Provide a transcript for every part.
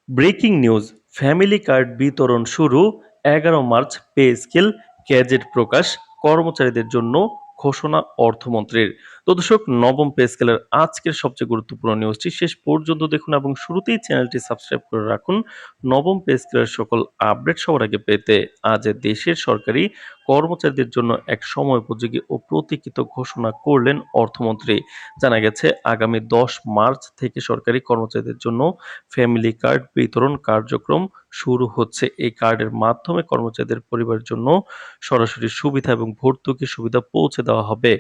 Breaking news, family card বিতরণ শুরু, ১১ March pay scale gadget প্রকাশ, কর্মচারীদের জন্য ঘোষণা অর্থমন্ত্রীর। তো দর্শক, নবম পে স্কেলের আজকের সবচেয়ে গুরুত্বপূর্ণ নিউজটি শেষ পর্যন্ত দেখুন এবং শুরুতেই চ্যানেলটি সাবস্ক্রাইব করে রাখুন নবম পে স্কেলের সকল আপডেট সবার আগে পেতে। আজ দেশের সরকারি কর্মচারীদের জন্য এক সময় উপযোগী ও প্রতীক্ষিত ঘোষণা করলেন অর্থমন্ত্রী। জানা গেছে আগামী ১০ মার্চ থেকে সরকারি কর্মচারীদের জন্য ফ্যামিলি কার্ড বিতরণ কার্যক্রম শুরু হচ্ছে। এই কার্ডের মাধ্যমে কর্মচারীদের পরিবারের জন্য সরাসরি সুবিধা এবং ভর্তুকি সুবিধা পৌঁছে দেওয়া হবে।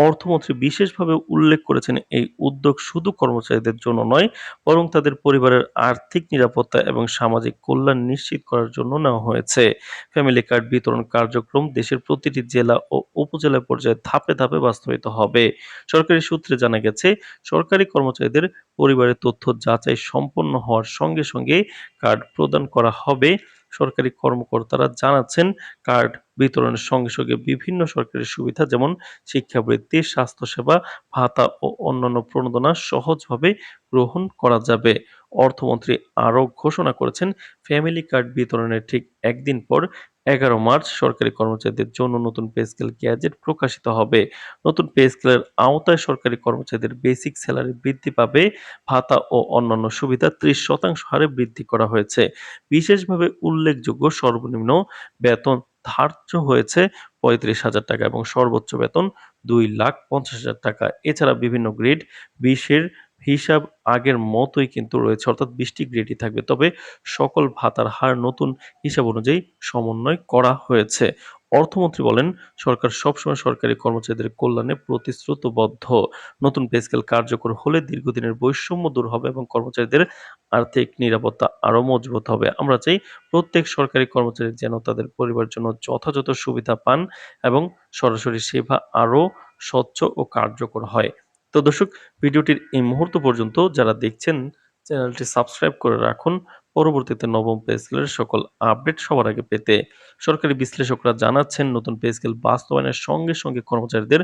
অর্থমন্ত্রী বিশেষভাবে উল্লেখ করেছেন, এই উদ্যোগ শুধু কর্মচারীদের জন্য নয়, বরং তাদের পরিবারের আর্থিক নিরাপত্তা এবং সামাজিক কল্যাণ নিশ্চিত করার জন্য নেওয়া হয়েছে। ফ্যামিলি কার্ড বিতরণ কার্যক্রম দেশের প্রতিটি জেলা ও উপজেলা পর্যায়ে ধাপে ধাপে বাস্তবায়িত হবে। সরকারি সূত্রে জানা গেছে, সরকারি কর্মচারীদের পরিবারের তথ্য যাচাই সম্পন্ন হওয়ার সঙ্গে সঙ্গে কার্ড প্রদান করা হবে। সরকারি কর্মকর্তারা জানাচ্ছেন, কার্ড বিতরণের সঙ্গে সঙ্গে বিভিন্ন সরকারি সুবিধা যেমন শিক্ষাবৃত্তি, স্বাস্থ্যসেবা, ভাতা ও অন্যান্য প্রণোদনা সহজভাবে গ্রহণ করা যাবে। অর্থমন্ত্রী আরও ঘোষণা করেছেন, ফ্যামিলি কার্ড বিতরণের ঠিক একদিন পর ১১ মার্চ সরকারি কর্মচারীদের জন্য নতুন পে স্কেল গ্যাজেট প্রকাশিত হবে। নতুন পে স্কেলের আওতায় সরকারি কর্মচারীদের বেসিক স্যালারি বৃদ্ধি পাবে। ভাতা ও অন্যান্য সুবিধা ৩০% হারে বৃদ্ধি করা হয়েছে। বিশেষভাবে উল্লেখযোগ্য, সর্বনিম্ন বেতন ধার্য হয়েছে ৩৫,০০০ টাকা এবং সর্বোচ্চ বেতন ২,৫০,০০০ টাকা। এছাড়া বিভিন্ন গ্রেড ২০ এর হিসাব আগের মতোই কিন্তু রয়েছে, অর্থাৎ ২০টি গ্রেডই থাকবে। তবে সকল ভাতার হার নতুন হিসাব অনুযায়ী সমন্বয় করা হয়েছে। অর্থমন্ত্রী বলেন, সরকার সবসময় সরকারি কর্মচারীদের কল্যাণে প্রতিশ্রুতিবদ্ধ। নতুন পে স্কেল কার্যকর হলে দীর্ঘদিনের বৈষম্য দূর হবে এবং কর্মচারীদের আর্থিক নিরাপত্তা আরও মজবুত হবে। আমরা চাই প্রত্যেক সরকারি কর্মচারী যেন তাদের পরিবারের জন্য যথাযথ সুবিধা পান এবং সরাসরি সেবা আরও স্বচ্ছ ও কার্যকর হয়। তো দর্শক, ভিডিওটির এই মুহূর্ত পর্যন্ত যারা দেখছেন, চ্যানেলটি সাবস্ক্রাইব করে রাখুন পরবর্তীতে নবম পে স্কেলের সকল আপডেট সবার আগে পেতে। সরকারি বিশ্লেষকরা জানাচ্ছেন, নতুন পে স্কেল বাস্তবায়নের সঙ্গে সঙ্গে কর্মচারীদের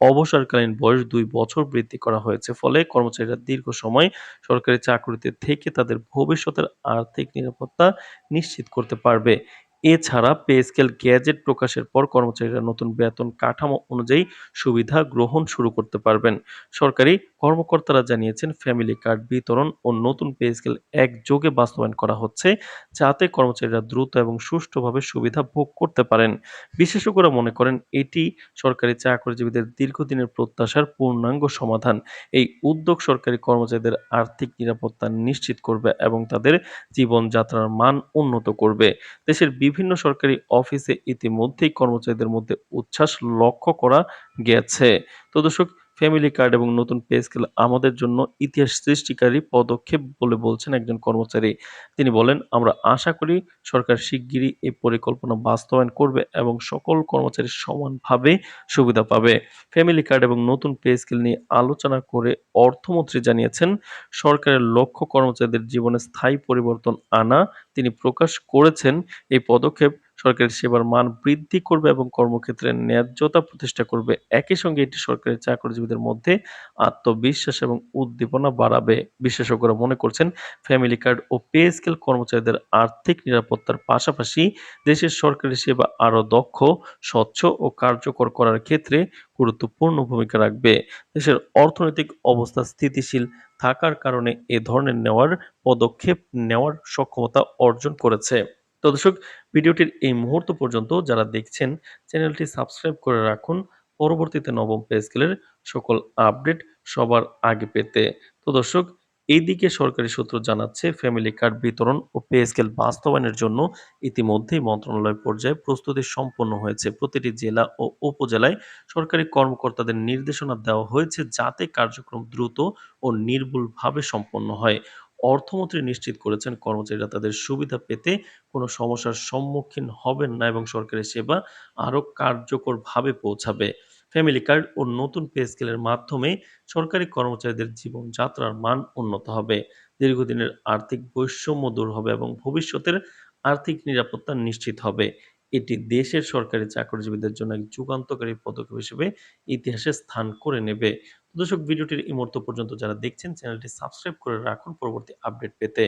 অবসরকালীন বয়স ২ বছর বৃদ্ধি করা হয়েছে। ফলে কর্মচারীরা দীর্ঘ সময় সরকারি চাকরিতে থেকে তাদের ভবিষ্যতের আর্থিক নিরাপত্তা নিশ্চিত করতে পারবে। এছাড়া পে স্কেল গ্যাজেট প্রকাশের পর কর্মচারীরা নতুন বেতন কাঠামো অনুযায়ী সুবিধা গ্রহণ শুরু করতে পারবেন। সরকারি কর্মকর্তারা জানিয়েছেন, ফ্যামিলি কার্ড বিতরণ ও নতুন পে স্কেল একযোগে বাস্তবায়ন করা হচ্ছে, যাতে কর্মচারীরা দ্রুত এবং সুষ্ঠুভাবে সুবিধা ভোগ করতে পারেন। বিশেষজ্ঞরা মনে করেন, এটি সরকারি চাকরিজীবীদের দীর্ঘদিনের প্রত্যাশার পূর্ণাঙ্গ সমাধান। এই উদ্যোগ সরকারি কর্মচারীদের আর্থিক নিরাপত্তা নিশ্চিত করবে এবং তাদের জীবনযাত্রার মান উন্নত করবে। দেশের বিভিন্ন সরকারি অফিসে ইতিমধ্যেই কর্মচারীদের মধ্যে উচ্ছ্বাস লক্ষ্য করা গেছে। তো দর্শক, ফ্যামিলি কার্ড এবং নতুন পে স্কেল আমাদের জন্য ইতিহাস সৃষ্টিকারী পদক্ষেপ বলে বলছেন একজন কর্মচারী। তিনি বলেন, আমরা আশা করি সরকার শিগগিরই এই পরিকল্পনা বাস্তবায়ন করবে এবং সকল কর্মচারী সমানভাবে সুবিধা পাবে। ফ্যামিলি কার্ড এবং নতুন পে স্কেল নিয়ে আলোচনা করে অর্থমন্ত্রী জানিয়েছেন, সরকারের লক্ষ্য কর্মচারীদের জীবনে স্থায়ী পরিবর্তন আনা। তিনি প্রকাশ করেছেন, এই পদক্ষেপ সরকারি সেবার মান বৃদ্ধি করবে এবং কর্মক্ষেত্রে ন্যায্যতা প্রতিষ্ঠা করবে। একই সঙ্গে এটি সরকারি চাকরিজীবীদের মধ্যে আত্মবিশ্বাস এবং উদ্দীপনা বাড়াবে। বিশেষজ্ঞরা মনে করছেন, ফ্যামিলি কার্ড ও পে স্কেল কর্মচারীদের আর্থিক নিরাপত্তার পাশাপাশি দেশের সরকারি সেবা আরও দক্ষ, স্বচ্ছ ও কার্যকর করার ক্ষেত্রে গুরুত্বপূর্ণ ভূমিকা রাখবে। দেশের অর্থনৈতিক অবস্থা স্থিতিশীল থাকার কারণে এ ধরনের পদক্ষেপ নেওয়ার সক্ষমতা অর্জন করেছে। তো দর্শক, ভিডিওটির এই মুহূর্ত পর্যন্ত যারা দেখছেন, চ্যানেলটি সাবস্ক্রাইব করে রাখুন পরবর্তীতে নবম পে স্কেলের সকল আপডেট সবার আগে পেতে। তো দর্শক, এইদিকে সরকারি সূত্র জানাচ্ছে, ফ্যামিলি কার্ড বিতরণ ও পে স্কেল বাস্তবায়নের জন্য ইতিমধ্যেই মন্ত্রণালয় পর্যায়ে প্রস্তুতি সম্পন্ন হয়েছে। প্রতিটি জেলা ও উপজেলায় সরকারি কর্মকর্তাদের নির্দেশনা দেওয়া হয়েছে, যাতে কার্যক্রম দ্রুত ও নির্ভুলভাবে সম্পন্ন হয়। অর্থমন্ত্রী নিশ্চিত করেছেন, কর্মচারীরা তাদের সুবিধা পেতে কোনো সমস্যার সম্মুখীন হবেন না এবং সরকারি সেবা আরও কার্যকরভাবে পৌঁছাবে। ফ্যামিলি কার্ড ও নতুন পে স্কেলের মাধ্যমে সরকারি কর্মচারীদের জীবনযাত্রার মান উন্নত হবে, দীর্ঘদিনের আর্থিক বৈষম্য দূর হবে এবং ভবিষ্যতের আর্থিক নিরাপত্তা নিশ্চিত হবে। এটি দেশের সরকারি চাকরিজীবীদের জন্য এক যুগান্তকারী পদক্ষেপ হিসেবে ইতিহাসে স্থান করে নেবে। তো দর্শক, ভিডিওটির এই মুহূর্ত পর্যন্ত যারা দেখছেন, চ্যানেলটি সাবস্ক্রাইব করে রাখুন পরবর্তী আপডেট পেতে।